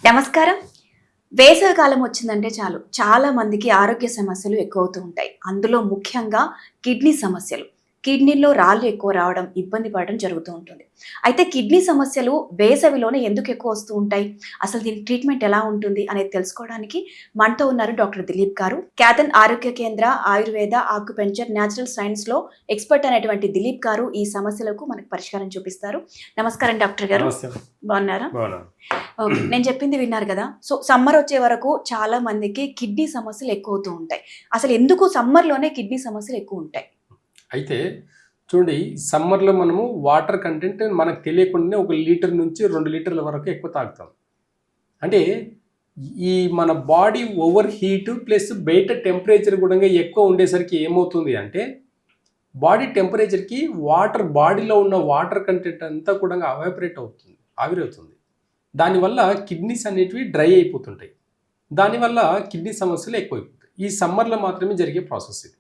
నమస్కారం. వేసవి కాలం వచ్చిందంటే చాలు చాలా మందికి ఆరోగ్య సమస్యలు ఎక్కువ అవుతూ ఉంటాయి. అందులో ముఖ్యంగా కిడ్నీ సమస్యలు. కిడ్నీలో రాళ్ళు ఎక్కువ రావడం, ఇబ్బంది పడడం జరుగుతూ ఉంటుంది. అయితే కిడ్నీ సమస్యలు వేసవిలోనే ఎందుకు ఎక్కువ వస్తూ ఉంటాయి, అసలు దీని ట్రీట్మెంట్ ఎలా ఉంటుంది అనేది తెలుసుకోవడానికి మనతో ఉన్నారు డాక్టర్ దిలీప్ గారు. క్యాథన్ ఆరోగ్య కేంద్ర ఆయుర్వేద ఆక్యుపెంచర్ న్యాచురల్ సైన్స్ లో ఎక్స్పర్ట్ అనేటువంటి దిలీప్ గారు ఈ సమస్యలకు మనకు పరిష్కారం చూపిస్తారు. నమస్కారం డాక్టర్ గారు, బాగున్నారా? ఓకే, నేను చెప్పింది విన్నారు కదా. సో సమ్మర్ వచ్చే వరకు చాలా మందికి కిడ్నీ సమస్యలు ఎక్కువ అవుతూ ఉంటాయి. అసలు ఎందుకు సమ్మర్లోనే కిడ్నీ సమస్యలు ఎక్కువ ఉంటాయి? అయితే చూడండి, సమ్మర్లో మనము వాటర్ కంటెంట్ మనకు తెలియకుండానే 1 లీటర్ నుంచి 2 లీటర్ల వరకు ఎక్కువ తాగుతాం. అంటే ఈ మన బాడీ ఓవర్ హీట్ ప్లస్ బయట టెంపరేచర్ కూడా ఎక్కువ ఉండేసరికి ఏమవుతుంది అంటే బాడీ టెంపరేచర్కి బాడీలో ఉన్న వాటర్ కంటెంట్ అంతా కూడా ఆవిరవుతుంది. దానివల్ల కిడ్నీస్ అనేటివి డ్రై అయిపోతుంటాయి. దానివల్ల కిడ్నీ సమస్యలు ఎక్కువైపోతాయి. ఈ సమ్మర్లో మాత్రమే జరిగే ప్రాసెస్ ఇది.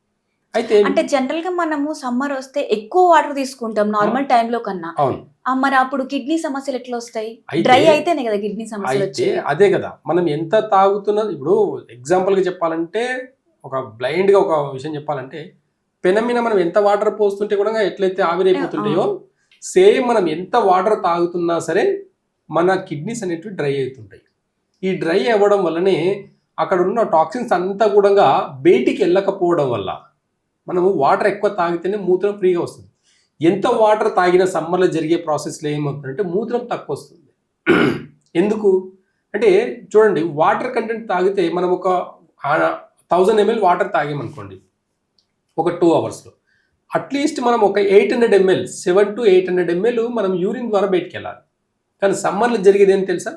అయితే అంటే జనరల్ గా మనము సమ్మర్ వస్తే ఎక్కువ వాటర్ తీసుకుంటాం నార్మల్ టైంలో కన్నా. అవును, మరి అప్పుడు కిడ్నీ సమస్యలు ఎట్లా వస్తాయి? డ్రై అయితేనే కదా కిడ్నీ సమస్యలు వచ్చాయి. అదే కదా, మనం ఎంత తాగుతున్నా. ఇప్పుడు ఎగ్జాంపుల్ గా చెప్పాలంటే, ఒక బ్లైండ్ గా ఒక విషయం చెప్పాలంటే, పెనం మీద మనం ఎంత వాటర్ పోస్తుంటే కూడా ఎట్లయితే ఆవిరైపోతుంటాయో, సేమ్ మనం ఎంత వాటర్ తాగుతున్నా సరే మన కిడ్నీస్ అనేటివి డ్రై అవుతుంటాయి. ఈ డ్రై అవ్వడం వల్లనే అక్కడ ఉన్న టాక్సిన్స్ అంతా కూడా బయటికి వెళ్ళకపోవడం వల్ల మనము వాటర్ ఎక్కువ తాగితేనే మూత్రం ఫ్రీగా వస్తుంది. ఎంత వాటర్ తాగినా సమ్మర్లో జరిగే ప్రాసెస్లో ఏమవుతుందంటే మూత్రం తక్కువ వస్తుంది. ఎందుకు అంటే చూడండి, వాటర్ కంటెంట్ తాగితే మనం ఒక 1000 ml వాటర్ తాగామనుకోండి ఒక 2 అవర్స్లో, అట్లీస్ట్ మనం ఒక 800 ml 700 to 800 ml మనం యూరిన్ ద్వారా బయటికి వెళ్ళాలి. కానీ సమ్మర్లో జరిగేది ఏంటి తెలుసా?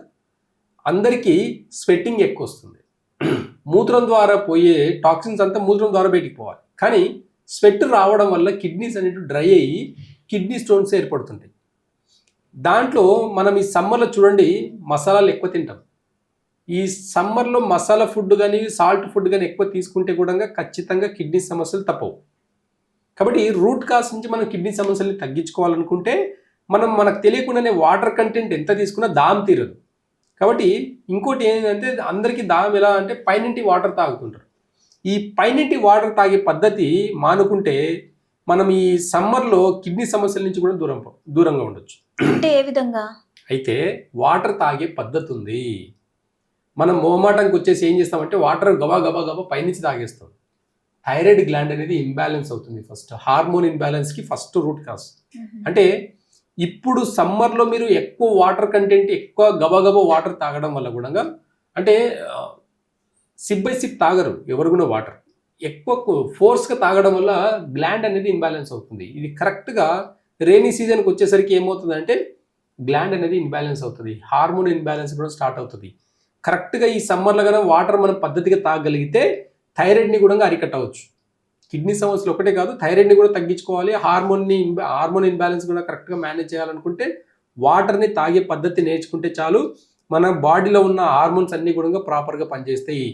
అందరికీ స్వెట్టింగ్ ఎక్కువ వస్తుంది. మూత్రం ద్వారా పోయే టాక్సిన్స్ అంతా మూత్రం ద్వారా బయటికి పోవాలి. కానీ స్వెట్ రావడం వల్ల కిడ్నీస్ అనేవి డ్రై అయ్యి కిడ్నీ స్టోన్స్ ఏర్పడుతుంటాయి. దాంట్లో మనం ఈ సమ్మర్లో చూడండి మసాలాలు ఎక్కువ తింటాం. ఈ సమ్మర్లో మసాలా ఫుడ్ కానీ సాల్ట్ ఫుడ్ కానీ ఎక్కువ తీసుకుంటే కూడా ఖచ్చితంగా కిడ్నీ సమస్యలు తప్పవు. కాబట్టి రూట్ కాజ్ నుంచి మనం కిడ్నీ సమస్యల్ని తగ్గించుకోవాలనుకుంటే మనకు తెలియకుండానే వాటర్ కంటెంట్ ఎంత తీసుకున్నా దాహం తీరదు. కాబట్టి ఇంకోటి ఏంటంటే అందరికీ దాహం ఎలా అంటే పైనుంటి వాటర్ తాగుతుంటారు. ఈ పైనుంటి వాటర్ తాగే పద్ధతి మానుకుంటే మనం ఈ సమ్మర్లో కిడ్నీ సమస్యల నుంచి కూడా దూరంగా ఉండొచ్చు. అంటే ఏ విధంగా? అయితే వాటర్ తాగే పద్ధతి ఉంది. మనం మోమాటానికి వచ్చేసి ఏం చేస్తామంటే వాటర్ గబా గబా గబా పైనుంచి తాగేస్తాం. థైరాయిడ్ గ్లాండ్ అనేది ఇంబ్యాలెన్స్ అవుతుంది. ఫస్ట్ హార్మోన్ ఇంబ్యాలెన్స్కి ఫస్ట్ రూట్ కాజ్. అంటే ఇప్పుడు సమ్మర్లో మీరు ఎక్కువ వాటర్ కంటెంట్ ఎక్కువ గబగబా వాటర్ తాగడం వల్ల కూడా అంటే సిప్ బై సిప్ తాగరు ఎవరు కూడా. వాటర్ ఎక్కువ ఫోర్స్గా తాగడం వల్ల గ్లాండ్ అనేది ఇంబ్యాలెన్స్ అవుతుంది. ఇది కరెక్ట్గా రైనీ సీజన్కి వచ్చేసరికి ఏమవుతుందంటే గ్లాండ్ అనేది ఇంబ్యాలెన్స్ అవుతుంది, హార్మోన్ ఇంబ్యాలెన్స్ కూడా స్టార్ట్ అవుతుంది. కరెక్ట్గా ఈ సమ్మర్లో కన్నా వాటర్ మనం పద్ధతిగా తాగగలిగితే థైరాయిడ్ని కూడా అరికట్టవచ్చు. కిడ్నీ సమస్యలు ఒకటే కాదు, థైరాయిడ్ని కూడా తగ్గించుకోవాలి, హార్మోన్ ఇంబ్యాలెన్స్ కూడా కరెక్ట్గా మేనేజ్ చేయాలనుకుంటే వాటర్ని తాగే పద్ధతి నేర్చుకుంటే చాలు. మన బాడీలో ఉన్న హార్మోన్స్ అన్నీ కూడా ప్రాపర్గా పనిచేస్తాయి.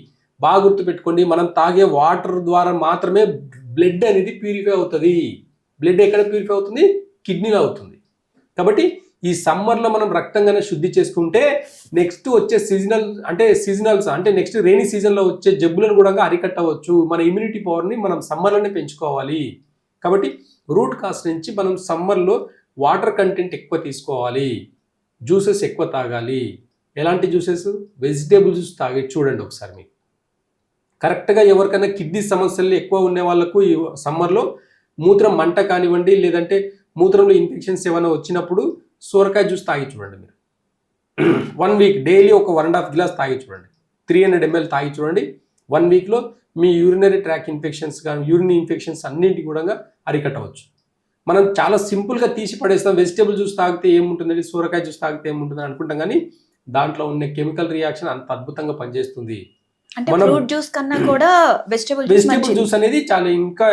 బాగా గుర్తుపెట్టుకోండి, మనం తాగే వాటర్ ద్వారా మాత్రమే బ్లడ్ అనేది ప్యూరిఫై అవుతుంది. బ్లడ్ ఎక్కడ ప్యూరిఫై అవుతుంది? కిడ్నీలో అవుతుంది. కాబట్టి ఈ సమ్మర్లో మనం రక్తంగానే శుద్ధి చేసుకుంటే నెక్స్ట్ వచ్చే సీజనల్స్ అంటే నెక్స్ట్ రైనీ సీజన్లో వచ్చే జబ్బులను కూడా అరికట్టవచ్చు. మన ఇమ్యూనిటీ పవర్ని మనం సమ్మర్లోనే పెంచుకోవాలి. కాబట్టి రూట్ కాజ్ నుంచి మనం సమ్మర్లో వాటర్ కంటెంట్ ఎక్కువ తీసుకోవాలి, జ్యూసెస్ ఎక్కువ తాగాలి. ఎలాంటి జ్యూసెస్? వెజిటేబుల్ జ్యూస్ తాగి చూడండి ఒకసారి. మీకు కరెక్ట్గా ఎవరికైనా కిడ్నీ సమస్యలు ఎక్కువ ఉండే వాళ్ళకు ఈ సమ్మర్లో మూత్రం మంట కానివ్వండి, లేదంటే మూత్రంలో ఇన్ఫెక్షన్స్ ఏమైనా వచ్చినప్పుడు సోరకాయ జ్యూస్ తాగి చూడండి. మీరు 1 వీక్ డైలీ ఒక 1.5 గ్లాస్ తాగి చూడండి. 300 ml తాగి చూడండి. 1 వీక్లో మీ యూరినరీ ట్రాక్ ఇన్ఫెక్షన్స్ కానీ యూరిన్ ఇన్ఫెక్షన్స్ అన్నింటి కూడా అరికట్టవచ్చు. మనం చాలా సింపుల్గా తీసి పడేస్తాం. వెజిటేబుల్ జ్యూస్ తాగితే ఏముంటుందండి, సోరకాయ జ్యూస్ తాగితే ఏముంటుందని అనుకుంటాం, కానీ దాంట్లో ఉన్న కెమికల్ రియాక్షన్ అంత అద్భుతంగా పనిచేస్తుంది. ఫ్రూట్ జ్యూస్ కన్నా కూడా వెజిటేబుల్ జ్యూస్ అనేది చాలా ఇంకా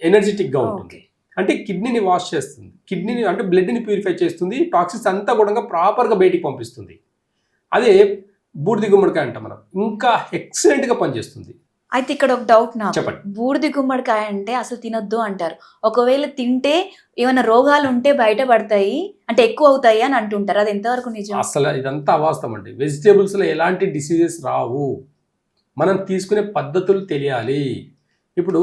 ఎనర్జెటిక్గా ఉంటుంది. అంటే కిడ్నీని వాష్ చేస్తుంది, కిడ్నీని అంటే బ్లడ్ని ప్యూరిఫై చేస్తుంది, టాక్సిన్స్ అంతా కూడా ప్రాపర్గా బయటికి పంపిస్తుంది. అదే బూడిద గుమ్మడికాయ అంటాం మనం, ఇంకా ఎక్సలెంట్గా పనిచేస్తుంది. అయితే ఇక్కడ ఒక డౌట్ నాకు, చెప్పండి. బూడిది గుమ్మడికాయ అంటే అసలు తినొద్దు అంటారు. ఒకవేళ తింటే ఏమైనా రోగాలు ఉంటే బయటపడతాయి అంటే ఎక్కువ అవుతాయి అని అంటుంటారు. అది ఎంతవరకు నిజం? అసలు ఇదంతా అవాస్తవం అండి. వెజిటేబుల్స్లో ఎలాంటి డిసీజెస్ రావు. మనం తీసుకునే పద్ధతులు తెలియాలి. ఇప్పుడు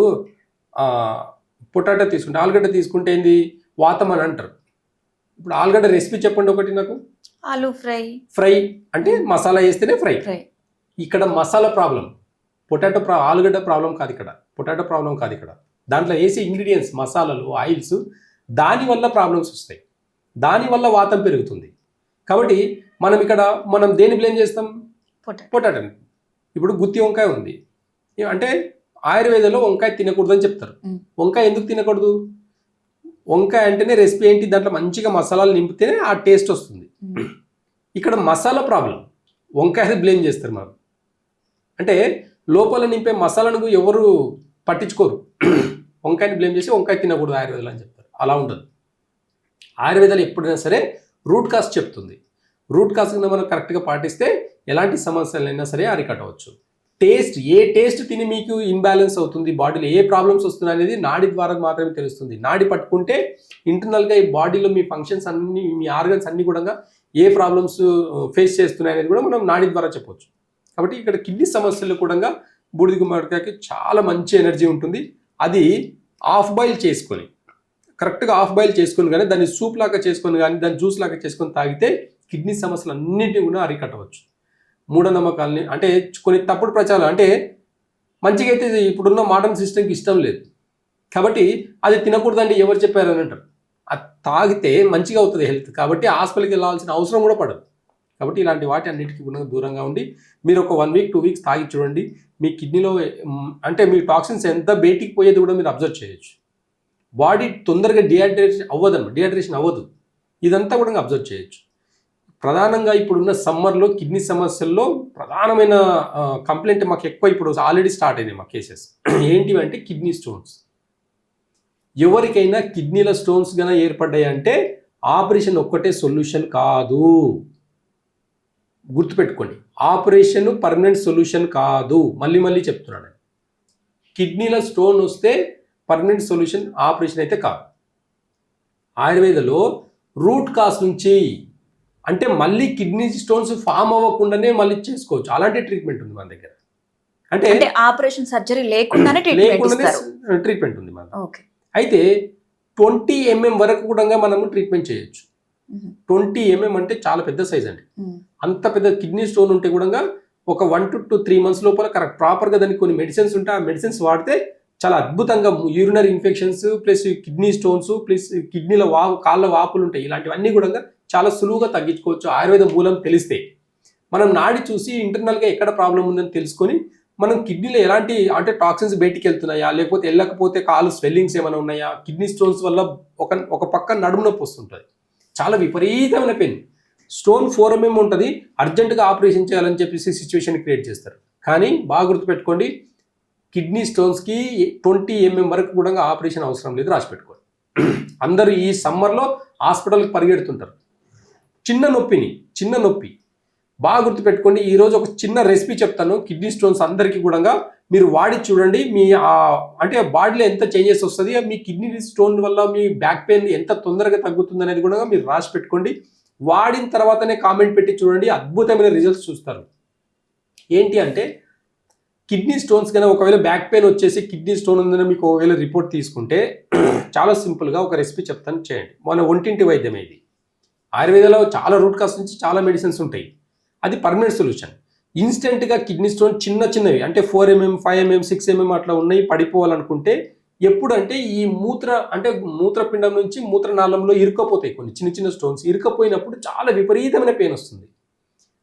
పొటాటో తీసుకుంటే, ఆలుగడ్డ తీసుకుంటే ఏంది వాతం అని అంటారు. ఇప్పుడు ఆలుగడ్డ రెసిపీ చెప్పండి ఒకటి నాకు. ఆలు ఫ్రై. ఫ్రై అంటే మసాలా వేస్తేనే ఫ్రై. ఫ్రై ఇక్కడ మసాలా ప్రాబ్లం, ఆలుగడ్డ ప్రాబ్లం కాదు ఇక్కడ, పొటాటో ప్రాబ్లం కాదు ఇక్కడ. దాంట్లో వేసే ఇంగ్రీడియంట్స్, మసాలాలు, ఆయిల్స్, దానివల్ల ప్రాబ్లమ్స్ వస్తాయి, దానివల్ల వాతం పెరుగుతుంది. కాబట్టి మనం దేన్ని బ్లేమ్ చేస్తాం? పొటాటోని. ఇప్పుడు గుత్తి వంకాయ ఉంది అంటే ఆయుర్వేదంలో వంకాయ తినకూడదని చెప్తారు. వంకాయ ఎందుకు తినకూడదు? వంకాయ అంటేనే రెసిపీ ఏంటి, దాంట్లో మంచిగా మసాలాలు నింపితేనే ఆ టేస్ట్ వస్తుంది. ఇక్కడ మసాలా ప్రాబ్లం, వంకాయ బ్లేమ్ చేస్తారు మనం. అంటే లోపల నింపే మసాలాను ఎవరు పట్టించుకోరు. వంకాయని బ్లేమ్ చేసి వంకాయ తినకూడదు ఆయుర్వేదాలు అని చెప్తారు. అలా ఉండదు. ఆయుర్వేదాలు ఎప్పుడైనా సరే రూట్ కాజ్ చెప్తుంది. రూట్ కాజ్ కింద మనం కరెక్ట్గా పాటిస్తే ఎలాంటి సమస్యలైనా సరే అరికట్టవచ్చు. ఏ టేస్ట్ తిని మీకు ఇన్బ్యాలెన్స్ అవుతుంది, బాడీలో ఏ ప్రాబ్లమ్స్ వస్తున్నాయి అనేది నాడి ద్వారా మాత్రమే తెలుస్తుంది. నాడి పట్టుకుంటే ఇంటర్నల్గా ఈ బాడీలో మీ ఫంక్షన్స్ అన్ని, మీ ఆర్గన్స్ అన్ని కూడా ఏ ప్రాబ్లమ్స్ ఫేస్ చేస్తున్నాయి అనేది కూడా మనం నాడి ద్వారా చెప్పవచ్చు. కాబట్టి ఇక్కడ కిడ్నీ సమస్యలు కూడా బూడిద గుమ్మడికాయకి చాలా మంచి ఎనర్జీ ఉంటుంది. అది కరెక్ట్గా హాఫ్ బాయిల్ చేసుకొని కానీ, దాన్ని సూప్ లాగా చేసుకొని కానీ, దాన్ని జ్యూస్ లాగా చేసుకొని తాగితే కిడ్నీ సమస్యలు అన్నింటినీ కూడా అరికట్టవచ్చు. మూఢనమ్మకాలని అంటే కొన్ని తప్పుడు ప్రచారాలు, అంటే మంచిగా అయితే ఇప్పుడున్న మోడర్న్ సిస్టమ్కి ఇష్టం లేదు కాబట్టి అది తినకూడదండి ఎవరు చెప్పారని అంటారు. అది తాగితే మంచిగా అవుతుంది హెల్త్, కాబట్టి హాస్పిటల్కి వెళ్ళాల్సిన అవసరం కూడా పడదు. కాబట్టి ఇలాంటి వాటి అన్నిటికీ కూడా దూరంగా ఉండి మీరు ఒక 1 వీక్ 2 వీక్స్ తాగి చూడండి. మీ కిడ్నీలో అంటే మీ టాక్సిన్స్ ఎంత బయటికి పోయేది కూడా మీరు అబ్జర్వ్ చేయొచ్చు. బాడీ తొందరగా డిహైడ్రేషన్ అవ్వదు. ఇదంతా కూడా అబ్జర్వ్ చేయొచ్చు. ప్రధానంగా ఇప్పుడున్న సమ్మర్లో కిడ్నీ సమస్యల్లో ప్రధానమైన కంప్లైంట్ మాకు ఎక్కువ ఇప్పుడు ఆల్రెడీ స్టార్ట్ అయినాయి మా కేసెస్. ఏంటివి అంటే కిడ్నీ స్టోన్స్. ఎవరికైనా కిడ్నీల స్టోన్స్ కన్నా ఏర్పడ్డాయి అంటే ఆపరేషన్ ఒక్కటే సొల్యూషన్ కాదు. గుర్తుపెట్టుకోండి, ఆపరేషన్ పర్మనెంట్ సొల్యూషన్ కాదు. మళ్ళీ చెప్తున్నాను, కిడ్నీల స్టోన్ వస్తే పర్మనెంట్ సొల్యూషన్ ఆపరేషన్ అయితే కాదు. ఆయుర్వేదంలో రూట్ కాజ్ నుంచి, అంటే మళ్ళీ కిడ్నీ స్టోన్స్ ఫామ్ అవ్వకుండానే మళ్ళీ చేసుకోవచ్చు. అలాంటి ట్రీట్మెంట్ ఉంది మన దగ్గర. అంటే ఆపరేషన్ సర్జరీ లేకుండానే ట్రీట్మెంట్ ఉంది మన. అయితే 20 mm వరకు కూడా మనము ట్రీట్మెంట్ చేయొచ్చు. 20 mm అంటే చాలా పెద్ద సైజ్ అండి. అంత పెద్ద కిడ్నీ స్టోన్ ఉంటే కూడా ఒక 1 to 3 months లోపల ప్రాపర్గా దానికి కొన్ని మెడిసిన్స్ ఉంటాయి. ఆ మెడిసిన్స్ వాడితే చాలా అద్భుతంగా urinary infections plus kidney stones plus కిడ్నీల కాళ్ళ వాపులు ఉంటాయి. ఇలాంటివన్నీ కూడా చాలా సులువుగా తగ్గించుకోవచ్చు ఆయుర్వేద మూలం తెలిస్తే. మనం నాడి చూసి ఇంటర్నల్గా ఎక్కడ ప్రాబ్లం ఉందని తెలుసుకొని మనం కిడ్నీలో ఎలాంటి అంటే టాక్సిన్స్ బయటికి వెళ్తున్నాయా, లేకపోతే వెళ్ళకపోతే కాలు స్వెల్లింగ్స్ ఏమైనా ఉన్నాయా, కిడ్నీ స్టోన్స్ వల్ల ఒక పక్క నడుము నొప్పి వస్తుంటుంది, చాలా విపరీతమైన పెయిన్. స్టోన్ 4 mm ఉంటుంది, అర్జెంటుగా ఆపరేషన్ చేయాలని చెప్పేసి సిచ్యువేషన్ క్రియేట్ చేస్తారు. కానీ బాగా గుర్తుపెట్టుకోండి, కిడ్నీ స్టోన్స్కి 20 mm వరకు కూడా ఆపరేషన్ అవసరం లేదు, రాసి పెట్టుకోండి. అందరూ ఈ సమ్మర్లో హాస్పిటల్కి పరిగెడుతుంటారు చిన్న నొప్పి. బాగా గుర్తుపెట్టుకోండి, ఈరోజు ఒక చిన్న రెసిపీ చెప్తాను. కిడ్నీ స్టోన్స్ అందరికీ కూడా మీరు వాడి చూడండి, మీ అంటే బాడీలో ఎంత చేంజెస్ వస్తుంది, మీ కిడ్నీ స్టోన్ వల్ల మీ బ్యాక్ పెయిన్ ఎంత తొందరగా తగ్గుతుంది అనేది కూడా మీరు రాసి పెట్టుకోండి. వాడిన తర్వాతనే కామెంట్ పెట్టి చూడండి, అద్భుతమైన రిజల్ట్స్ చూస్తారు. ఏంటి అంటే కిడ్నీ స్టోన్స్ కన్నా ఒకవేళ బ్యాక్ పెయిన్ వచ్చేసి కిడ్నీ స్టోన్ ఉందని మీకు ఒకవేళ రిపోర్ట్ తీసుకుంటే చాలా సింపుల్గా ఒక రెసిపీ చెప్తాను, చేయండి. మన ఒంటింటి వైద్యం ఇది. ఆయుర్వేదంలో చాలా రూట్ కాజ్ నుంచి చాలా మెడిసిన్స్ ఉంటాయి, అది పర్మనెంట్ సొల్యూషన్. ఇన్స్టెంట్గా కిడ్నీ స్టోన్ చిన్నవి అంటే 4 mm 5 mm 6 mm అట్లా ఉన్నాయి పడిపోవాలనుకుంటే ఎప్పుడంటే ఈ మూత్రపిండం నుంచి మూత్రనాళంలో ఇరుక్కపోతాయి కొన్ని చిన్న స్టోన్స్. ఇరుక్కపోయినప్పుడు చాలా విపరీతమైన పెయిన్ వస్తుంది.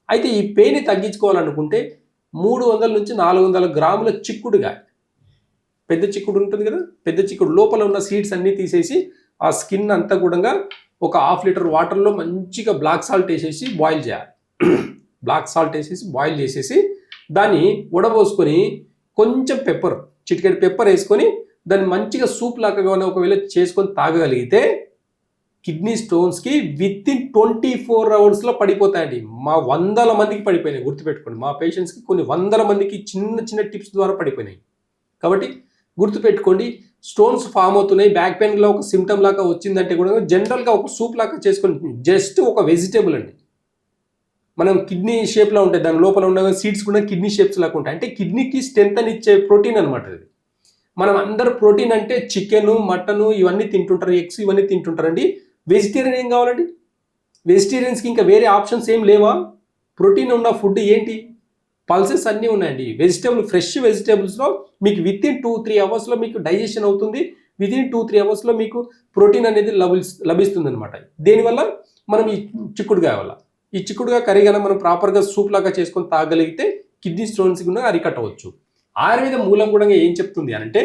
అయితే ఈ పెయిన్ తగ్గించుకోవాలనుకుంటే 300 నుంచి 400 గ్రాముల చిక్కుడుగా, పెద్ద చిక్కుడు ఉంటుంది కదా, పెద్ద చిక్కుడు లోపల ఉన్న సీడ్స్ అన్నీ తీసేసి ఆ స్కిన్ అంతా కూడా ఒక 1/2 లీటర్ వాటర్లో మంచిగా బ్లాక్ సాల్ట్ వేసేసి బాయిల్ చేయాలి. బాయిల్ చేసేసి దాన్ని ఉడబోసుకొని కొంచెం చిటికెడు పెప్పర్ వేసుకొని దాన్ని మంచిగా సూప్ లాగా ఒకవేళ చేసుకొని తాగగలిగితే కిడ్నీ స్టోన్స్కి విత్ ఇన్ 24 అవర్స్లో పడిపోతాయండి. మా 100 మందికి పడిపోయినాయి, గుర్తుపెట్టుకోండి. మా పేషెంట్స్కి కొన్ని 100 మందికి చిన్న చిన్న టిప్స్ ద్వారా పడిపోయినాయి. కాబట్టి గుర్తుపెట్టుకోండి, స్టోన్స్ ఫామ్ అవుతున్నాయి, బ్యాక్ పెయిన్లో ఒక సిమ్టమ్ లాగా వచ్చిందంటే కూడా జనరల్గా ఒక సూప్ లాగా చేసుకొని జస్ట్ ఒక వెజిటేబుల్ అండి. మనం కిడ్నీ షేప్లో ఉంటాయి, దాని లోపల ఉన్న సీడ్స్ కూడా కిడ్నీ షేప్స్ లాగా ఉంటాయి. అంటే కిడ్నీకి స్ట్రెంత్ అని ఇచ్చే ప్రోటీన్ అనమాట ఇది. మనం అందరు ప్రోటీన్ అంటే చికెను, మటను ఇవన్నీ తింటుంటారు, ఎగ్స్ ఇవన్నీ తింటుంటారండి. వెజిటేరియన్ ఏం కావాలండి? వెజిటేరియన్స్కి ఇంకా వేరే ఆప్షన్స్ ఏం లేవా? ప్రోటీన్ ఉన్న ఫుడ్ ఏంటి? పల్సెస్ అన్నీ ఉన్నాయండి. ఫ్రెష్ వెజిటేబుల్స్లో మీకు విత్ ఇన్ 2-3 అవర్స్లో మీకు డైజెషన్ అవుతుంది. విత్ ఇన్ 2-3 అవర్స్లో మీకు ప్రోటీన్ అనేది లభిస్తుంది అనమాట. దేనివల్ల? మనం ఈ చిక్కుడుకాయ వల్ల. ఈ చిక్కుడుకాయ కర్రీ కన్నా మనం ప్రాపర్గా సూప్ లాగా చేసుకొని తాగలిగితే కిడ్నీ స్టోన్స్ కూడా అరికట్టవచ్చు. ఆయుర్వేద మూలం కూడా ఏం చెప్తుంది అంటే,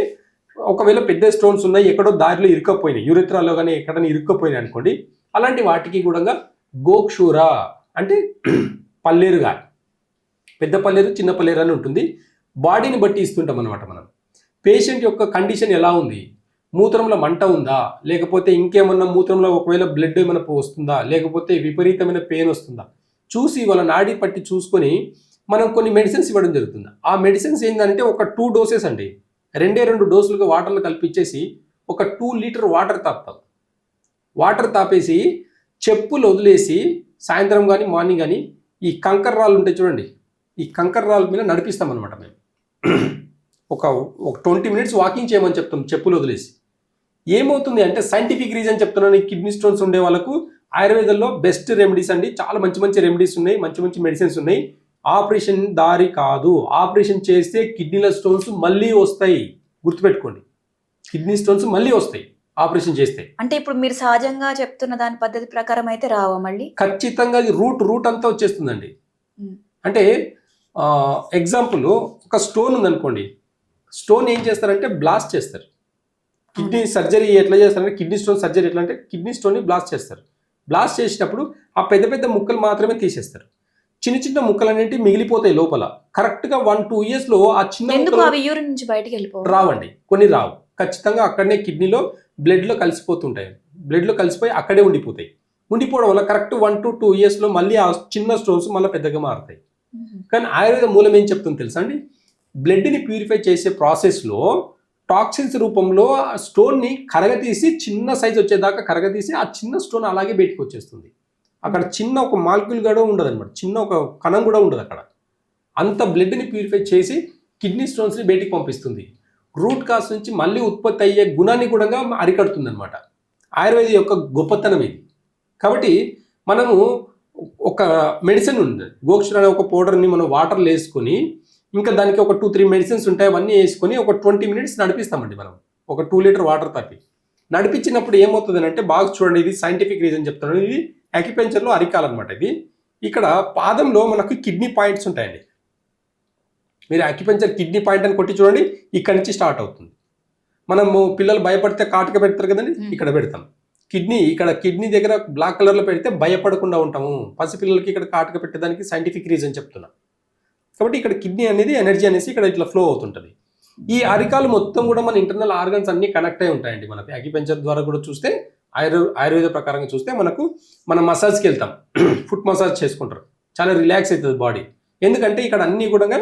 ఒకవేళ పెద్ద స్టోన్స్ ఉన్నాయి, ఎక్కడో దారిలో ఇరుక్కపోయినాయి, యూరిత్రాలో కానీ ఎక్కడైనా ఇరుక్కపోయినాయి అనుకోండి, అలాంటి వాటికి కూడా గోక్షూర అంటే పల్లేరుగా, పెద్ద పల్లేరు చిన్న పల్లేరు అని ఉంటుంది. బాడీని బట్టి ఇస్తుంటాం అనమాట. మనం పేషెంట్ యొక్క కండిషన్ ఎలా ఉంది, మూత్రంలో మంట ఉందా, లేకపోతే ఇంకేమన్నా మూత్రంలో ఒకవేళ బ్లడ్ ఏమైనా వస్తుందా, లేకపోతే విపరీతమైన పెయిన్ వస్తుందా చూసి వాళ్ళ నాడీ పట్టి చూసుకొని మనం కొన్ని మెడిసిన్స్ ఇవ్వడం జరుగుతుంది. ఆ మెడిసిన్స్ ఏంటంటే ఒక 2 డోసెస్ అండి, 2 డోసులుగా వాటర్లో కలిపిచ్చేసి ఒక 2 లీటర్ వాటర్ తాపుతాం. వాటర్ తాపేసి చెప్పులు వదిలేసి సాయంత్రం కానీ మార్నింగ్ కానీ ఈ కంకర రాళ్ళు ఉంటాయి చూడండి, ఈ కంకర రాళ్ళ మీద నడిపిస్తాం అనమాట. మేము ఒక 20 మినిట్స్ వాకింగ్ చేయమని చెప్తాం చెప్పులు వదిలేసి. ఏమవుతుంది అంటే, సైంటిఫిక్ రీజన్ చెప్తున్నాను, ఈ కిడ్నీ స్టోన్స్ ఉండే వాళ్ళకు ఆయుర్వేదంలో బెస్ట్ రెమెడీస్ అండి, చాలా మంచి మంచి రెమెడీస్ ఉన్నాయి, మంచి మంచి మెడిసిన్స్ ఉన్నాయి. ఆపరేషన్ దారి కాదు. ఆపరేషన్ చేస్తే కిడ్నీల స్టోన్స్ మళ్ళీ వస్తాయి, గుర్తుపెట్టుకోండి. కిడ్నీ స్టోన్స్ మళ్ళీ వస్తాయి ఆపరేషన్ చేస్తే. అంటే ఇప్పుడు మీరు సహజంగా చెప్తున్న దాని పద్ధతి ప్రకారం అయితే రావా మళ్ళీ? ఖచ్చితంగా అది రూట్ అంతా వచ్చేస్తుందండి. అంటే ఎగ్జాంపుల్, ఒక స్టోన్ ఉందనుకోండి, స్టోన్ ఏం చేస్తారంటే బ్లాస్ట్ చేస్తారు. కిడ్నీ సర్జరీ ఎట్లా చేస్తారంటే, కిడ్నీ స్టోన్ సర్జరీ ఎట్లా అంటే కిడ్నీ స్టోన్ని బ్లాస్ట్ చేస్తారు. బ్లాస్ట్ చేసేటప్పుడు ఆ పెద్ద పెద్ద ముక్కలు మాత్రమే తీసేస్తారు, చిన్న చిన్న ముక్కలు అనేవి మిగిలిపోతాయి లోపల. కరెక్ట్గా 1-2 ఇయర్స్లో ఆ చిన్న యూరిన్ నుంచి బయటకు వెళ్ళిపో రావండి, కొన్ని రావు. ఖచ్చితంగా అక్కడనే కిడ్నీలో బ్లడ్లో కలిసిపోతుంటాయి, బ్లడ్లో కలిసిపోయి అక్కడే ఉండిపోతాయి. ఉండిపోవడం వల్ల కరెక్ట్ 1-2 ఇయర్స్లో మళ్ళీ ఆ చిన్న స్టోన్స్ మళ్ళీ పెద్దగా మారుతాయి. కానీ ఆయుర్వేద మూలం ఏం చెప్తుంది తెలుసా అండి, బ్లడ్ని ప్యూరిఫై చేసే ప్రాసెస్లో టాక్సిన్స్ రూపంలో ఆ స్టోన్ని కరగతీసి చిన్న సైజ్ వచ్చేదాకా కరగతీసి ఆ చిన్న స్టోన్ అలాగే బయటకు వచ్చేస్తుంది. అక్కడ చిన్న ఒక మాలిక్యూల్ కూడా ఉండదు అనమాట, చిన్న ఒక కణం కూడా ఉండదు అక్కడ. అంత బ్లడ్ని ప్యూరిఫై చేసి కిడ్నీ స్టోన్స్ని బయటికి పంపిస్తుంది. రూట్ కాజ్ నుంచి మళ్ళీ ఉత్పత్తి అయ్యే గుణాన్ని కూడా అరికడుతుంది అనమాట. ఆయుర్వేద యొక్క గొప్పతనం ఇది. కాబట్టి మనము ఒక మెడిసిన్ ఉంది, గోక్షుర అనే ఒక పౌడర్ని మనం వాటర్లో వేసుకొని, ఇంకా దానికి ఒక 2-3 మెడిసిన్స్ ఉంటాయి, అవన్నీ వేసుకొని ఒక 20 మినిట్స్ నడిపిస్తామండి మనం, ఒక 2 లీటర్ వాటర్ తాపి. నడిపించినప్పుడు ఏమవుతుంది అంటే, బాగా చూడండి, ఇది సైంటిఫిక్ రీజన్ చెప్తున్నాను, ఇది అక్యుపెంచర్లో అరికాలన్నమాట. ఇది ఇక్కడ పాదంలో మనకు కిడ్నీ పాయింట్స్ ఉంటాయండి. మీరు అక్యుపెంచర్ కిడ్నీ పాయింట్ అని కొట్టి చూడండి, ఇక్కడ నుంచి స్టార్ట్ అవుతుంది. మనము పిల్లలు భయపడితే కాటుక పెడతారు కదండి, ఇక్కడ పెడతాం. ఇక్కడ కిడ్నీ దగ్గర బ్లాక్ కలర్లో పెడితే భయపడకుండా ఉంటాము. పసిపిల్లలకి ఇక్కడ కాటుక పెట్టడానికి సైంటిఫిక్ రీజన్ చెప్తున్నా. కాబట్టి ఇక్కడ కిడ్నీ అనేది ఎనర్జీ అనేసి ఇక్కడ ఇట్లా ఫ్లో అవుతుంటుంది. ఈ అరికాలు మొత్తం కూడా మన ఇంటర్నల్ ఆర్గన్స్ అన్ని కనెక్ట్ అయి ఉంటాయండి. మనకి అక్యుపెంచర్ ద్వారా కూడా చూస్తే, ఆయుర్వేద ప్రకారంగా చూస్తే మనం మసాజ్కి వెళ్తాం, ఫుట్ మసాజ్ చేసుకుంటారు, చాలా రిలాక్స్ అవుతుంది బాడీ. ఎందుకంటే ఇక్కడ అన్ని కూడా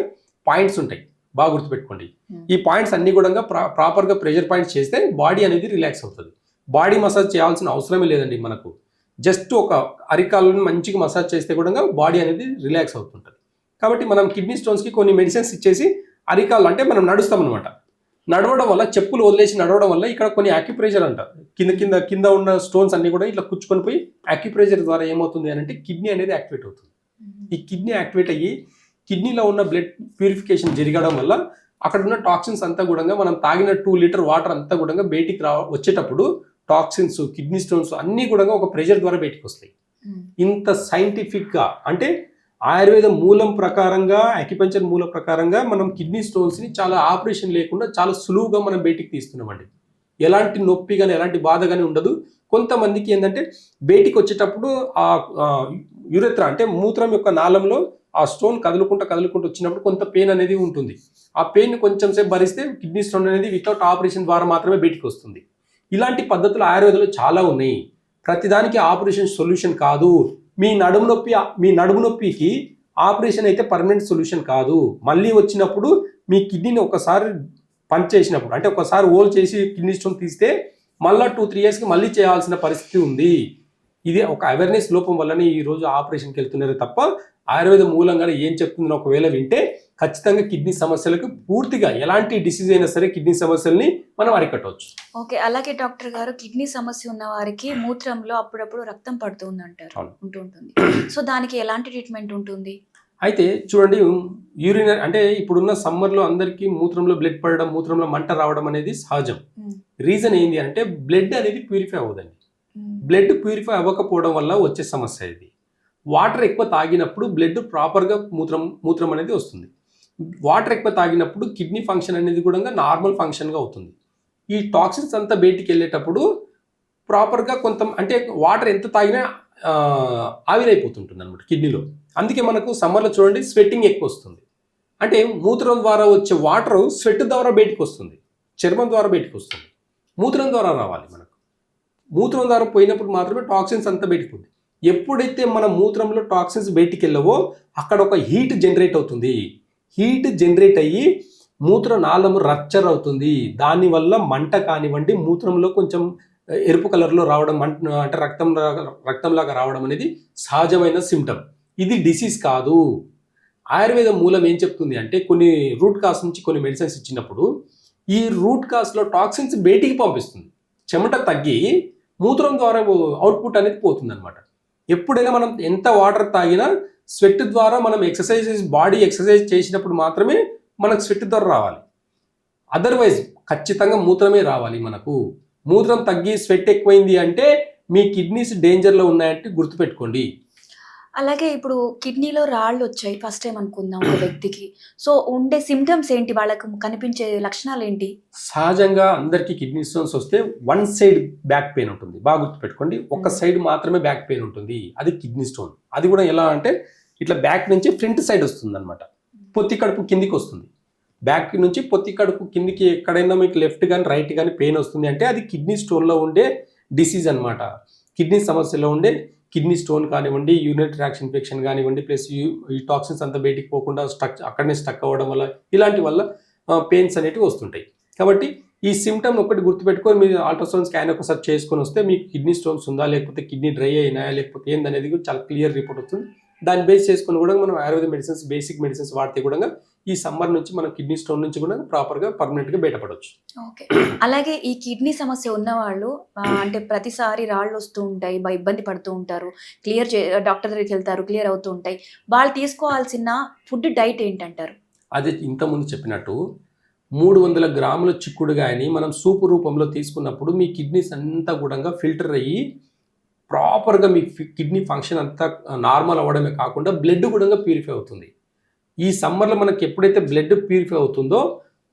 పాయింట్స్ ఉంటాయి, బాగా గుర్తుపెట్టుకోండి. ఈ పాయింట్స్ అన్ని కూడా ప్రాపర్గా ప్రెషర్ పాయింట్స్ చేస్తే బాడీ అనేది రిలాక్స్ అవుతుంది. బాడీ మసాజ్ చేయాల్సిన అవసరమే లేదండి మనకు. జస్ట్ ఒక అరికాలను మంచిగా మసాజ్ చేస్తే కూడా బాడీ అనేది రిలాక్స్ అవుతుంటుంది. కాబట్టి మనం కిడ్నీ స్టోన్స్కి కొన్ని మెడిసిన్స్ ఇచ్చేసి, అరికాలు అంటే మనం నడుస్తాం అనమాట, నడవడం వల్ల, చెప్పులు వదిలేసి నడవడం వల్ల ఇక్కడ కొన్ని యాక్యుప్రెషర్ అంటారు, కింద ఉన్న స్టోన్స్ అన్ని కూడా ఇట్లా కూర్చుకొని పోయి యాక్యుప్రెషర్ ద్వారా ఏమవుతుంది అని అంటే కిడ్నీ అనేది యాక్టివేట్ అవుతుంది. ఈ కిడ్నీ యాక్టివేట్ అయ్యి కిడ్నీలో ఉన్న బ్లడ్ ప్యూరిఫికేషన్ జరగడం వల్ల అక్కడ ఉన్న టాక్సిన్స్ అంతా కూడా మనం తాగిన 2 లీటర్ వాటర్ అంతా కూడా బయటికి వచ్చేటప్పుడు టాక్సిన్స్, కిడ్నీ స్టోన్స్ అన్నీ కూడా ఒక ప్రెషర్ ద్వారా బయటకు వస్తాయి. ఇంత సైంటిఫిక్గా, అంటే ఆయుర్వేద మూలం ప్రకారంగా, అక్యుపెంచర్ మూలం ప్రకారంగా మనం కిడ్నీ స్టోన్స్ని చాలా ఆపరేషన్ లేకుండా చాలా సులువుగా మనం బయటికి తీస్తున్నామండి. ఎలాంటి నొప్పి కానీ ఎలాంటి బాధ కానీ ఉండదు. కొంతమందికి ఏంటంటే బయటికి వచ్చేటప్పుడు ఆ యూరెత్రా అంటే మూత్రం యొక్క నాళంలో ఆ స్టోన్ కదులుకుంటూ వచ్చినప్పుడు కొంత పెయిన్ అనేది ఉంటుంది. ఆ పెయిన్ కొంచెం సేపు భరిస్తే కిడ్నీ స్టోన్ అనేది వితౌట్ ఆపరేషన్ ద్వారా మాత్రమే బయటికి వస్తుంది. ఇలాంటి పద్ధతులు ఆయుర్వేదంలో చాలా ఉన్నాయి. ప్రతిదానికి ఆపరేషన్ సొల్యూషన్ కాదు. మీ నడుము నొప్పికి ఆపరేషన్ అయితే పర్మనెంట్ సొల్యూషన్ కాదు. మళ్ళీ వచ్చినప్పుడు మీ కిడ్నీని ఒకసారి పంచ్ చేసినప్పుడు, అంటే ఒకసారి హోల్ చేసి కిడ్నీ స్టోన్ తీస్తే మళ్ళీ 2-3 yearsకి మళ్ళీ చేయాల్సిన పరిస్థితి ఉంది. ఇది ఒక అవేర్నెస్ లోపం వల్లనే ఈరోజు ఆపరేషన్కి వెళ్తున్నారు తప్ప ఆయుర్వేద మూలంగా ఏం చెప్తుందని ఒకవేళ వింటే ఖచ్చితంగా కిడ్నీ సమస్యలకు పూర్తిగా ఎలాంటి డిసీజ్ అయినా సరే కిడ్నీ సమస్యల్ని మనం అరికట్టవచ్చు. ఓకే, అలాగే డాక్టర్ గారు, కిడ్నీ సమస్య ఉన్న వారికి మూత్రంలో అప్పుడప్పుడు రక్తం పడుతుంది అంటారు, ఉంటుంది. సో దానికి ఎలాంటి ట్రీట్మెంట్ ఉంటుంది? అయితే చూడండి, యూరినరీ అంటే ఇప్పుడున్న సమ్మర్లో అందరికీ మూత్రంలో బ్లడ్ పడడం, మూత్రంలో మంట రావడం అనేది సహజం. రీజన్ ఏంటి అంటే బ్లడ్ అనేది ప్యూరిఫై అవ్వదండి. బ్లడ్ ప్యూరిఫై అవ్వకపోవడం వల్ల వచ్చే సమస్య ఇది. వాటర్ ఎక్కువ తాగినప్పుడు బ్లడ్ ప్రాపర్గా మూత్రం అనేది వస్తుంది. వాటర్ ఎక్కువ తాగినప్పుడు కిడ్నీ ఫంక్షన్ అనేది కూడా నార్మల్ ఫంక్షన్గా అవుతుంది. ఈ టాక్సిన్స్ అంతా బయటికి వెళ్ళేటప్పుడు ప్రాపర్గా అంటే వాటర్ ఎంత తాగినా ఆవిరైపోతుంటుంది అనమాట కిడ్నీలో. అందుకే మనకు సమ్మర్లో చూడండి స్వెట్టింగ్ ఎక్కువ వస్తుంది. అంటే మూత్రం ద్వారా వచ్చే వాటర్ స్వెట్ ద్వారా బయటికి వస్తుంది, చర్మం ద్వారా బయటికి వస్తుంది. మూత్రం ద్వారా రావాలి మనకు. మూత్రం ద్వారా పోయినప్పుడు మాత్రమే టాక్సిన్స్ అంతా బయటికి పోతుంది. ఎప్పుడైతే మన మూత్రంలో టాక్సిన్స్ బయటికి వెళ్ళవో అక్కడ ఒక హీట్ జనరేట్ అవుతుంది. హీట్ జనరేట్ అయ్యి మూత్రనాళము రప్చర్ అవుతుంది. దానివల్ల మంట కానివ్వండి, మూత్రంలో కొంచెం ఎరుపు కలర్లో రావడం, అంటే రక్తంలాగా రావడం అనేది సహజమైన సిమ్టమ్. ఇది డిసీజ్ కాదు. ఆయుర్వేద మూలం ఏం చెప్తుంది అంటే కొన్ని రూట్ కాస్ నుంచి కొన్ని మెడిసిన్స్ ఇచ్చినప్పుడు ఈ రూట్ కాస్లో టాక్సిన్స్ బయటికి పంపిస్తుంది. చెమట తగ్గి మూత్రం ద్వారా అవుట్పుట్ అనేది పోతుంది అనమాట. ఎప్పుడైనా మనం ఎంత వాటర్ తాగినా స్వెట్ ద్వారా మనం బాడీ ఎక్సర్సైజ్ చేసినప్పుడు మాత్రమే మనకు స్వెట్ ద్వారా రావాలి. అదర్వైజ్ ఖచ్చితంగా మూత్రమే రావాలి మనకు. మూత్రం తగ్గి స్వెట్ ఎక్కువైంది అంటే మీ కిడ్నీస్ డేంజర్లో ఉన్నాయంటే గుర్తుపెట్టుకోండి. అలాగే ఇప్పుడు కిడ్నీలో రాళ్ళు వచ్చాయి ఫస్ట్ టైం అనుకుందాం ఒక వ్యక్తికి. సో ఉండే సిమ్టమ్స్ ఏంటి, వాళ్ళకు కనిపించే లక్షణాలు ఏంటి? సహజంగా అందరికీ కిడ్నీ స్టోన్స్ వస్తే వన్ సైడ్ బ్యాక్ పెయిన్ ఉంటుంది. బాగా గుర్తుపెట్టుకోండి, ఒక సైడ్ మాత్రమే బ్యాక్ పెయిన్ ఉంటుంది. అది కిడ్నీ స్టోన్. అది కూడా ఎలా అంటే ఇట్లా బ్యాక్ నుంచి ఫ్రంట్ సైడ్ వస్తుంది అనమాట. పొత్తి కడుపు కిందికి వస్తుంది. బ్యాక్ నుంచి పొత్తి కడుపు కిందికి ఎక్కడైనా మీకు లెఫ్ట్ కానీ రైట్ కానీ పెయిన్ వస్తుంది అంటే అది కిడ్నీ స్టోన్లో ఉండే డిసీజ్ అనమాట. కిడ్నీ సమస్యలో ఉండే కిడ్నీ స్టోన్ కానివ్వండి, యూరినరీ ట్రాక్ట్ ఇన్ఫెక్షన్ కానివ్వండి, ప్లస్ ఈ టాక్సిన్స్ అంతా బయటికి పోకుండా అక్కడనే స్టక్ అవ్వడం వల్ల ఇలాంటి వల్ల పెయిన్స్ అనేటివి వస్తుంటాయి. కాబట్టి ఈ సిమ్టమ్ ఒకటి గుర్తుపెట్టుకొని మీరు అల్ట్రాసౌండ్ స్కాన్ ఒకసారి చేసుకొని వస్తే మీకు కిడ్నీ స్టోన్స్ ఉందా, లేకపోతే కిడ్నీ డ్రై అయినాయా, లేకపోతే ఏందనేది కూడా చాలా క్లియర్ రిపోర్ట్ వస్తుంది. దాన్ని బేస్ చేసుకుని కూడా మనం ఆయుర్వేద మెడిసిన్స్, బేసిక్ మెడిసిన్స్ వాడితే కూడా ఈ సమ్మర్ నుంచి మనం కిడ్నీ స్టోన్ నుంచి కూడా ప్రాపర్గా పర్మనెంట్గా బయటపడవచ్చు. ఓకే, అలాగే ఈ కిడ్నీ సమస్య ఉన్నవాళ్ళు అంటే ప్రతిసారి రాళ్ళు వస్తూ ఉంటాయి, ఇబ్బంది పడుతూ ఉంటారు, డాక్టర్ దగ్గరికి వెళ్తారు, క్లియర్ అవుతూ ఉంటాయి. వాళ్ళు తీసుకోవాల్సిన ఫుడ్ డైట్ ఏంటంటారు? అదే ఇంతకుముందు చెప్పినట్టు 300 గ్రాముల చిక్కుడుగాయని మనం సూపు రూపంలో తీసుకున్నప్పుడు మీ కిడ్నీస్ అంతా కూడా ఫిల్టర్ అయ్యి ప్రాపర్గా మీ కిడ్నీ ఫంక్షన్ అంతా నార్మల్ అవ్వడమే కాకుండా బ్లడ్ కూడా ప్యూరిఫై అవుతుంది. ఈ సమ్మర్లో మనకి ఎప్పుడైతే బ్లడ్ ప్యూరిఫై అవుతుందో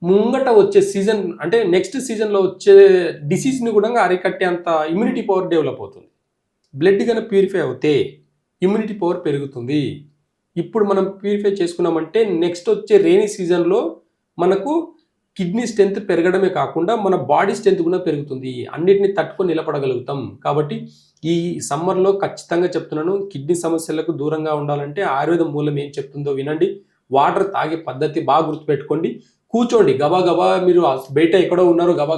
ముంగట వచ్చే సీజన్, అంటే నెక్స్ట్ సీజన్లో వచ్చే డిసీజ్ని కూడా అరికట్టే అంత ఇమ్యూనిటీ పవర్ డెవలప్ అవుతుంది. బ్లడ్ కనుక ప్యూరిఫై అవుతే ఇమ్యూనిటీ పవర్ పెరుగుతుంది. ఇప్పుడు మనం ప్యూరిఫై చేసుకున్నామంటే నెక్స్ట్ వచ్చే రెయినీ సీజన్లో మనకు కిడ్నీ స్ట్రెంత్ పెరగడమే కాకుండా మన బాడీ స్ట్రెంత్ కూడా పెరుగుతుంది. అన్నిటిని తట్టుకొని నిలబడగలుగుతాం. కాబట్టి ఈ సమ్మర్లో ఖచ్చితంగా చెప్తున్నాను, కిడ్నీ సమస్యలకు దూరంగా ఉండాలంటే ఆయుర్వేద మూలం ఏం చెప్తుందో వినండి. వాటర్ తాగే పద్ధతి బాగా గుర్తుపెట్టుకోండి. కూర్చోండి, గబా మీరు బయట ఎక్కడో ఉన్నారు, గబా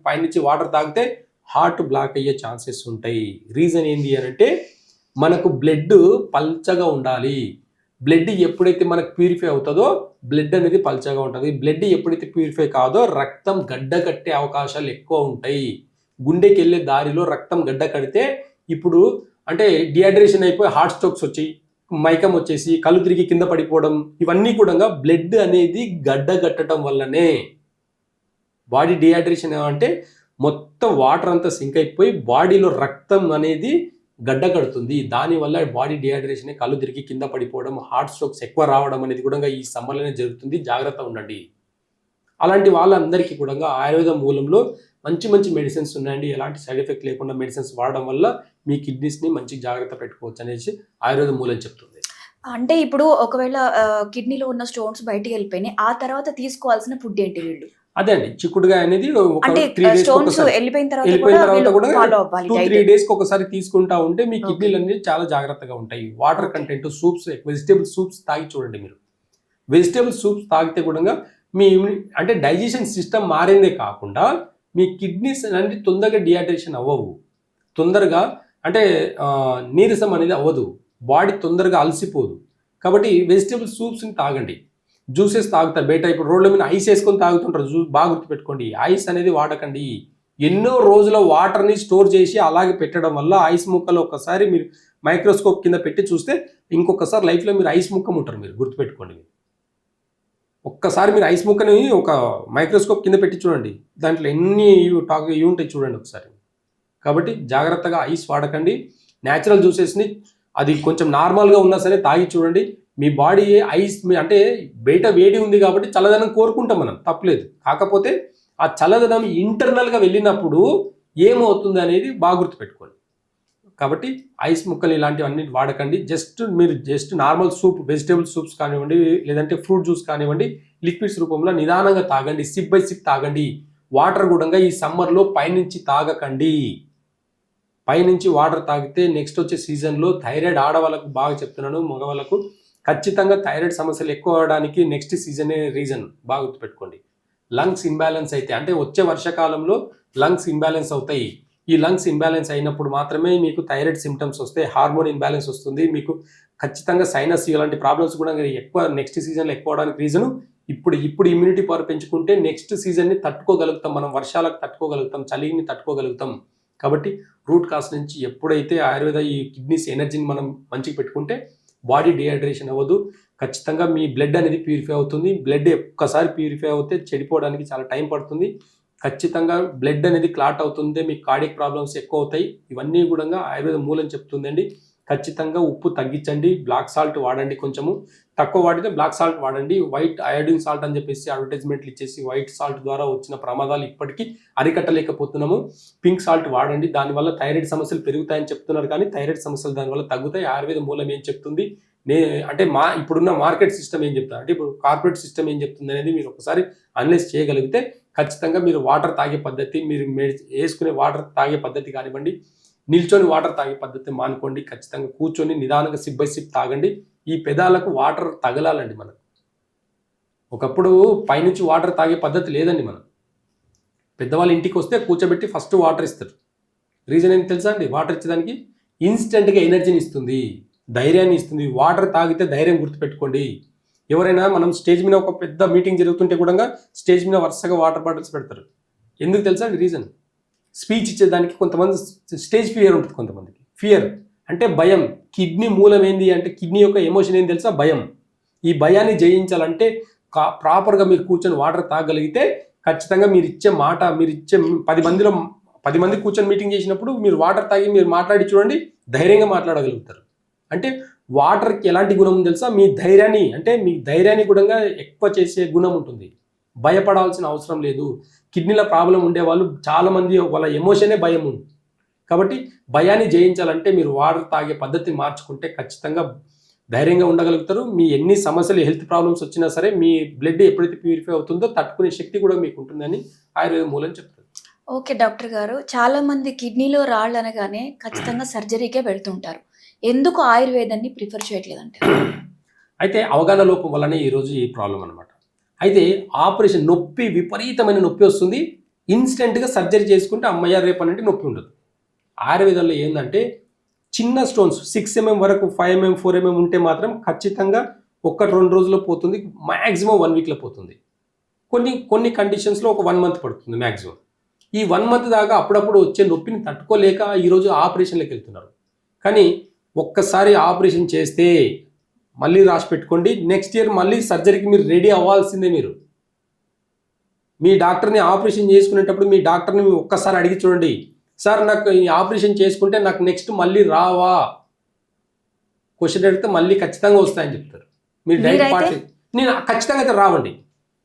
పైనుంచి వాటర్ తాగితే హార్ట్ బ్లాక్ అయ్యే ఛాన్సెస్ ఉంటాయి. రీజన్ ఏంటి అని అంటే మనకు బ్లడ్ పల్చగా ఉండాలి. బ్లడ్ ఎప్పుడైతే మనకు ప్యూరిఫై అవుతుందో బ్లడ్ అనేది పల్చగా ఉంటుంది. బ్లడ్ ఎప్పుడైతే ప్యూరిఫై కాదో రక్తం గడ్డ కట్టే అవకాశాలు ఎక్కువ ఉంటాయి. గుండెకి వెళ్ళే దారిలో రక్తం గడ్డ కడితే ఇప్పుడు అంటే డిహైడ్రేషన్ అయిపోయి హార్ట్ స్ట్రోక్స్ వచ్చి మైకం వచ్చేసి కళ్ళు తిరిగి కింద పడిపోవడం, ఇవన్నీ కూడా బ్లడ్ అనేది గడ్డ కట్టడం వల్లనే. బాడీ డిహైడ్రేషన్ అంటే మొత్తం వాటర్ అంతా సింక్ అయిపోయి బాడీలో రక్తం అనేది గడ్డ కడుతుంది. దానివల్ల బాడీ డిహైడ్రేషన్, కళ్ళు తిరిగి కింద పడిపోవడం, హార్ట్ స్ట్రోక్స్ ఎక్కువ రావడం అనేది కూడా ఈ సమ్మర్లోనే జరుగుతుంది. జాగ్రత్త ఉండండి. అలాంటి వాళ్ళందరికీ కూడా ఆయుర్వేద మూలంలో మంచి మెడిసిన్స్ ఉన్నాయండి. ఎలాంటి సైడ్ ఎఫెక్ట్ లేకుండా మెడిసిన్స్ వాడడం వల్ల మీ కిడ్నీస్ని మంచి జాగ్రత్త పెట్టుకోవచ్చు అనేసి ఆయుర్వేద మూలం చెప్తుంది. అంటే ఇప్పుడు ఒకవేళ కిడ్నీలో ఉన్న స్టోన్స్ బయటికి వెళ్ళిపోయినాయి, ఆ తర్వాత తీసుకోవాల్సిన ఫుడ్ ఏంటి వీళ్ళు? అదే అండి, చిక్కుడుగాయ అనేది ఒక అంటే 3 డేస్ స్టోన్స్ ఒకసారి వెళ్ళిపోయిన తర్వాత వెళ్ళిపోయిన తర్వాత వీళ్ళు కూడా ఫాలో అవ్వాలి 2-3 డైట్. డేస్ కి ఒకసారి తీసుకుంటా ఉంటే మీ Okay. కిడ్నీలు అనేది చాలా జాగ్రత్తగా ఉంటాయి. Water Okay. Content, soups, vegetable soups తాగి చూడండి మీరు. వెజిటేబుల్ సూప్స్ తాగితే కూడా మీ అంటే డైజెషన్ సిస్టమ్ మారిందే కాకుండా మీ కిడ్నీస్ అనేది తొందరగా డిహైడ్రేషన్ అవ్వవు, తొందరగా అంటే నీరసం అనేది అవ్వదు, బాడీ తొందరగా అలసిపోదు. కాబట్టి వెజిటేబుల్ సూప్స్ని తాగండి. జ్యూసెస్ తాగుతారు బయట, ఇప్పుడు రోడ్ల మీద ఐస్ వేసుకొని తాగుతుంటారు, బాగా గుర్తుపెట్టుకోండి, ఐస్ అనేది వాడకండి. ఎన్నో రోజుల వాటర్ని స్టోర్ చేసి అలాగే పెట్టడం వల్ల ఐస్ ముక్కలు ఒక్కసారి మీరు మైక్రోస్కోప్ కింద పెట్టి చూస్తే ఇంకొకసారి లైఫ్లో మీరు ఐస్ ముక్క ఉంటారు, మీరు గుర్తుపెట్టుకోండి. ఒక్కసారి మీరు ఐస్ ముక్కని ఒక మైక్రోస్కోప్ కింద పెట్టి చూడండి, దాంట్లో ఎన్ని ఇవి ఉంటాయి చూడండి ఒకసారి. కాబట్టి జాగ్రత్తగా ఐస్ వాడకండి. న్యాచురల్ జ్యూసెస్ని అది కొంచెం నార్మల్గా ఉన్నా సరే తాగి చూడండి. మీ బాడీ ఐస్ అంటే బయట వేడి ఉంది కాబట్టి చల్లదనం కోరుకుంటాం మనం, తప్పలేదు. కాకపోతే ఆ చల్లదనం ఇంటర్నల్గా వెళ్ళినప్పుడు ఏమవుతుంది అనేది బాగా గుర్తుపెట్టుకోండి. కాబట్టి ఐస్ ముక్కలు ఇలాంటివన్నీ వాడకండి. మీరు నార్మల్ సూప్, వెజిటేబుల్ సూప్స్ కానివ్వండి, లేదంటే ఫ్రూట్ జ్యూస్ కానివ్వండి, లిక్విడ్స్ రూపంలో నిదానంగా తాగండి, సిప్ బై సిప్ తాగండి. వాటర్ కూడా ఈ సమ్మర్లో పైనుంచి తాగకండి. పైనుంచి వాటర్ తాగితే నెక్స్ట్ వచ్చే సీజన్లో థైరాయిడ్, ఆడవాళ్ళకు బాగా చెప్తున్నాను, మగవాళ్ళకు ఖచ్చితంగా థైరాయిడ్ సమస్యలు ఎక్కువ అవడానికి నెక్స్ట్ సీజనే రీజన్, బాగా గుర్తుపెట్టుకోండి. లంగ్స్ ఇంబ్యాలెన్స్ అయితే, అంటే వచ్చే వర్షాకాలంలో లంగ్స్ ఇంబ్యాలెన్స్ అవుతాయి. ఈ లంగ్స్ ఇంబ్యాలెన్స్ అయినప్పుడు మాత్రమే మీకు థైరాయిడ్ సిమ్టమ్స్ వస్తాయి, హార్మోన్ ఇంబ్యాలెన్స్ వస్తుంది, మీకు ఖచ్చితంగా సైనస్ ఇలాంటి ప్రాబ్లమ్స్ కూడా ఎక్కువ నెక్స్ట్ సీజన్లో ఎక్కువ అవడానికి రీజను ఇప్పుడు ఇమ్యూనిటీ పవర్ పెంచుకుంటే నెక్స్ట్ సీజన్ని తట్టుకోగలుగుతాం, మనం వర్షాలకు తట్టుకోగలుగుతాం, చలిని తట్టుకోగలుగుతాం. కాబట్టి రూట్ కాస్ నుంచి ఎప్పుడైతే ఆయుర్వేద ఈ కిడ్నీస్ ఎనర్జీని మనం మంచిగా పెట్టుకుంటే బాడీ డిహైడ్రేషన్ అవ్వదు, ఖచ్చితంగా మీ బ్లడ్ అనేది ప్యూరిఫై అవుతుంది. బ్లడ్ ఒక్కసారి ప్యూరిఫై అవుతే చెడిపోవడానికి చాలా టైం పడుతుంది. ఖచ్చితంగా బ్లడ్ అనేది క్లాట్ అవుతుంది, మీకు కార్డియక్ ప్రాబ్లమ్స్ ఎక్కువ అవుతాయి. ఇవన్నీ కూడా ఆయుర్వేద మూలం చెప్తుందండి. ఖచ్చితంగా ఉప్పు తగ్గించండి, బ్లాక్ సాల్ట్ వాడండి, కొంచెము తక్కువ వాడితే బ్లాక్ సాల్ట్ వాడండి. వైట్ అయోడిన్ సాల్ట్ అని చెప్పేసి అడ్వర్టైజ్మెంట్లు ఇచ్చేసి వైట్ సాల్ట్ ద్వారా వచ్చిన ప్రమాదాలు ఇప్పటికీ అరికట్టలేకపోతున్నాము. పింక్ సాల్ట్ వాడండి, దానివల్ల థైరాయిడ్ సమస్యలు పెరుగుతాయని చెప్తున్నారు, కానీ థైరాయిడ్ సమస్యలు దానివల్ల తగ్గుతాయి. ఆయుర్వేద మూలం ఏం చెప్తుంది, అంటే ఇప్పుడున్న మార్కెట్ సిస్టమ్ ఏం చెప్తారు, అంటే ఇప్పుడు కార్పొరేట్ సిస్టమ్ ఏం చెప్తుంది అనేది మీరు ఒకసారి అనలైజ్ చేయగలిగితే ఖచ్చితంగా మీరు వాటర్ తాగే పద్ధతి, మీరు వేసుకునే వాటర్ తాగే పద్ధతి కానివ్వండి, నిల్చొని వాటర్ తాగే పద్ధతి మానుకోండి. ఖచ్చితంగా కూర్చొని నిదానంగా సిప్ బై సిప్ తాగండి. ఈ పెదాలకు వాటర్ తగలాలండి మనకు. ఒకప్పుడు పైనుంచి వాటర్ తాగే పద్ధతి లేదండి. మనం పెద్దవాళ్ళు ఇంటికి వస్తే కూర్చోబెట్టి ఫస్ట్ వాటర్ ఇస్తారు. రీజన్ ఏంటి తెలుసా అండి? వాటర్ ఇచ్చేదానికి ఇన్స్టెంట్గా ఎనర్జీని ఇస్తుంది, ధైర్యాన్ని ఇస్తుంది. వాటర్ తాగితే ధైర్యం, గుర్తుపెట్టుకోండి. ఎవరైనా మనం స్టేజ్ మీద ఒక పెద్ద మీటింగ్ జరుగుతుంటే కూడా స్టేజ్ మీద వరుసగా వాటర్ బాటిల్స్ పెడతారు. ఎందుకు తెలుసా అండి రీజన్? స్పీచ్ ఇచ్చేదానికి. కొంతమంది స్టేజ్ ఫియర్ ఉంటుంది, కొంతమందికి ఫియర్ అంటే భయం. కిడ్నీ మూలం ఏంది అంటే, కిడ్నీ యొక్క ఎమోషన్ ఏంది తెలుసా? భయం. ఈ భయాన్ని జయించాలంటే ప్రాపర్గా మీరు కూర్చొని వాటర్ తాగలిగితే ఖచ్చితంగా మీరు ఇచ్చే మాట, మీరు ఇచ్చే 10 మంది కూర్చొని మీటింగ్ చేసినప్పుడు మీరు వాటర్ తాగి మీరు మాట్లాడి చూడండి, ధైర్యంగా మాట్లాడగలుగుతారు. అంటే వాటర్కి ఎలాంటి గుణం ఉంది తెలుసా? మీ ధైర్యాన్ని కూడా ఎక్కువ చేసే గుణం ఉంటుంది. భయపడాల్సిన అవసరం లేదు. కిడ్నీల ప్రాబ్లం ఉండేవాళ్ళు చాలామంది వాళ్ళ ఎమోషనే భయం ఉంది. కాబట్టి భయాన్ని జయించాలంటే మీరు వాటర్ తాగే పద్ధతిని మార్చుకుంటే ఖచ్చితంగా ధైర్యంగా ఉండగలుగుతారు. మీ ఎన్ని సమస్యలు, హెల్త్ ప్రాబ్లమ్స్ వచ్చినా సరే మీ బ్లడ్ ఎప్పుడైతే ప్యూరిఫై అవుతుందో తట్టుకునే శక్తి కూడా మీకు ఉంటుందని ఆయుర్వేద మూలం చెప్తుంది. ఓకే డాక్టర్ గారు, చాలా మంది కిడ్నీలో రాళ్ళు అనగానే ఖచ్చితంగా సర్జరీకే వెళ్తుంటారు. ఎందుకు ఆయుర్వేదాన్ని ప్రిఫర్ చేయట్లేదంటే? అయితే అవగాహన లోపం వల్లనే ఈరోజు ఈ ప్రాబ్లం అనమాట. అయితే ఆపరేషన్, నొప్పి, విపరీతమైన నొప్పి వస్తుంది, ఇన్స్టెంట్గా సర్జరీ చేసుకుంటే అమ్మయ్య రేపు అనేది నొప్పి ఉండదు. ఆయుర్వేదంలో ఏంటంటే చిన్న స్టోన్స్ 6 mm వరకు, 5 mm 4 mm ఉంటే మాత్రం ఖచ్చితంగా 1-2 రోజుల్లో పోతుంది, మ్యాక్సిమం 1 వీక్లో పోతుంది. కొన్ని కండిషన్స్లో ఒక 1 month పడుతుంది మ్యాక్సిమం. ఈ 1 month దాకా అప్పుడప్పుడు వచ్చే నొప్పిని తట్టుకోలేక ఈరోజు ఆపరేషన్లకు వెళ్తున్నారు. కానీ ఒక్కసారి ఆపరేషన్ చేస్తే మళ్ళీ రాసి పెట్టుకోండి, నెక్స్ట్ ఇయర్ మళ్ళీ సర్జరీకి మీరు రెడీ అవ్వాల్సిందే. మీరు మీ డాక్టర్ని ఆపరేషన్ చేసుకునేటప్పుడు మీ డాక్టర్ని ఒక్కసారి అడిగి చూడండి, సార్ నాకు ఈ ఆపరేషన్ చేసుకుంటే నాకు నెక్స్ట్ మళ్ళీ రావా? క్వశ్చన్ అడిగితే మళ్ళీ ఖచ్చితంగా వస్తాయని చెప్తారు. మీరు డైట్ నేను ఖచ్చితంగా అయితే రావండి.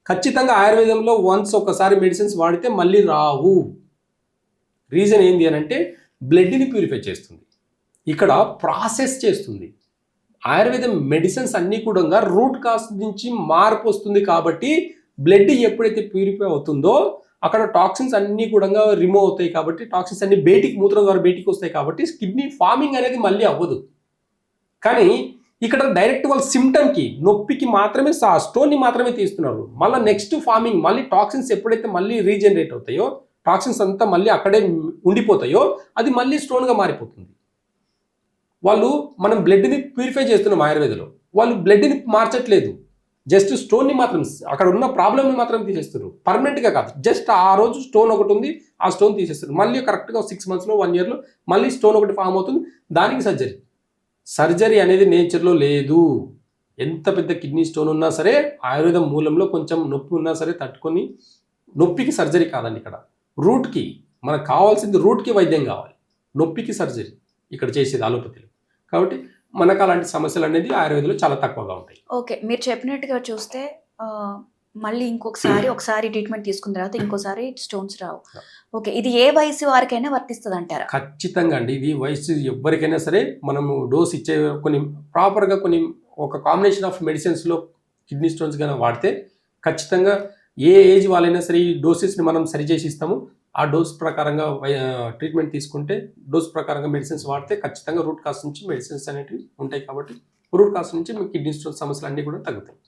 ఖచ్చితంగా ఆయుర్వేదంలో వన్స్ ఒకసారి మెడిసిన్స్ వాడితే మళ్ళీ రావు. రీజన్ ఏంటి అని అంటే బ్లడ్ని ప్యూరిఫై చేస్తుంది, ఇక్కడ ప్రాసెస్ చేస్తుంది. ఆయుర్వేదం మెడిసిన్స్ అన్నీ కూడా రూట్ కాజ్ నుంచి మార్పు వస్తుంది కాబట్టి బ్లడ్ ఎప్పుడైతే ప్యూరిఫై అవుతుందో అక్కడ టాక్సిన్స్ అన్ని కూడా రిమూవ్ అవుతాయి కాబట్టి టాక్సిన్స్ అన్ని మూత్రం ద్వారా బయటికి వస్తాయి కాబట్టి కిడ్నీ ఫార్మింగ్ అనేది మళ్ళీ అవ్వదు. కానీ ఇక్కడ డైరెక్ట్ వాళ్ళ సిమ్టమ్కి నొప్పికి మాత్రమే స్టోన్ని మాత్రమే తీస్తున్నారు. మళ్ళీ నెక్స్ట్ ఫార్మింగ్ మళ్ళీ టాక్సిన్స్ ఎప్పుడైతే మళ్ళీ రీజనరేట్ అవుతాయో టాక్సిన్స్ అంతా మళ్ళీ అక్కడే ఉండిపోతాయో అది మళ్ళీ స్టోన్గా మారిపోతుంది. వాళ్ళు మనం బ్లడ్ని ప్యూరిఫై చేస్తున్నాం ఆయుర్వేదలో, వాళ్ళు బ్లడ్ని మార్చట్లేదు, జస్ట్ స్టోన్ని మాత్రం అక్కడ ఉన్న ప్రాబ్లమ్ని మాత్రం తీసేస్తారు, పర్మనెంట్గా కాదు. జస్ట్ ఆ రోజు స్టోన్ ఒకటి ఉంది ఆ స్టోన్ తీసేస్తారు, మళ్ళీ కరెక్ట్గా 6 monthsలో 1 yearలో మళ్ళీ స్టోన్ ఒకటి ఫామ్ అవుతుంది, దానికి సర్జరీ అనేది నేచర్లో లేదు. ఎంత పెద్ద కిడ్నీ స్టోన్ ఉన్నా సరే ఆయుర్వేదం మూలంలో కొంచెం నొప్పి ఉన్నా సరే తట్టుకొని, నొప్పికి సర్జరీ కాదండి ఇక్కడ, రూట్కి మనకు కావాల్సింది రూట్కి వైద్యం కావాలి, నొప్పికి సర్జరీ ఇక్కడ చేసేది అలోపతిలో. కాబట్టి మనకు అలాంటి సమస్యలు అనేది ఆయుర్వేదంలో చాలా తక్కువగా ఉంటాయి. ఓకే, మీరు చెప్పినట్టుగా చూస్తే మళ్ళీ ఒకసారి ట్రీట్మెంట్ తీసుకున్న తర్వాత ఇంకోసారి స్టోన్స్ రావు. ఓకే, ఇది ఏ వయసు వారికైనా వర్తిస్తుంది అంటారా? ఖచ్చితంగా అండి, ఇది వయసు ఎవరికైనా సరే మనము డోస్ ఇచ్చే కొన్ని ప్రాపర్గా కొన్ని ఒక కాంబినేషన్ ఆఫ్ మెడిసిన్స్లో కిడ్నీ స్టోన్స్ కానీ వాడితే ఖచ్చితంగా ఏ ఏజ్ వాళ్ళైనా సరే ఈ డోసెస్ని మనం సరి చేసి ఇస్తాము. ఆ డోస్ ప్రకారంగా ట్రీట్మెంట్ తీసుకుంటే, డోస్ ప్రకారంగా మెడిసిన్స్ వాడితే ఖచ్చితంగా రూట్ కాజ్ నుంచి మెడిసిన్స్ అనేటివి ఉంటాయి కాబట్టి రూట్ కాజ్ నుంచి మీ కిడ్నీ స్టోన్ సమస్యలు అన్నీ కూడా తగ్గుతాయి.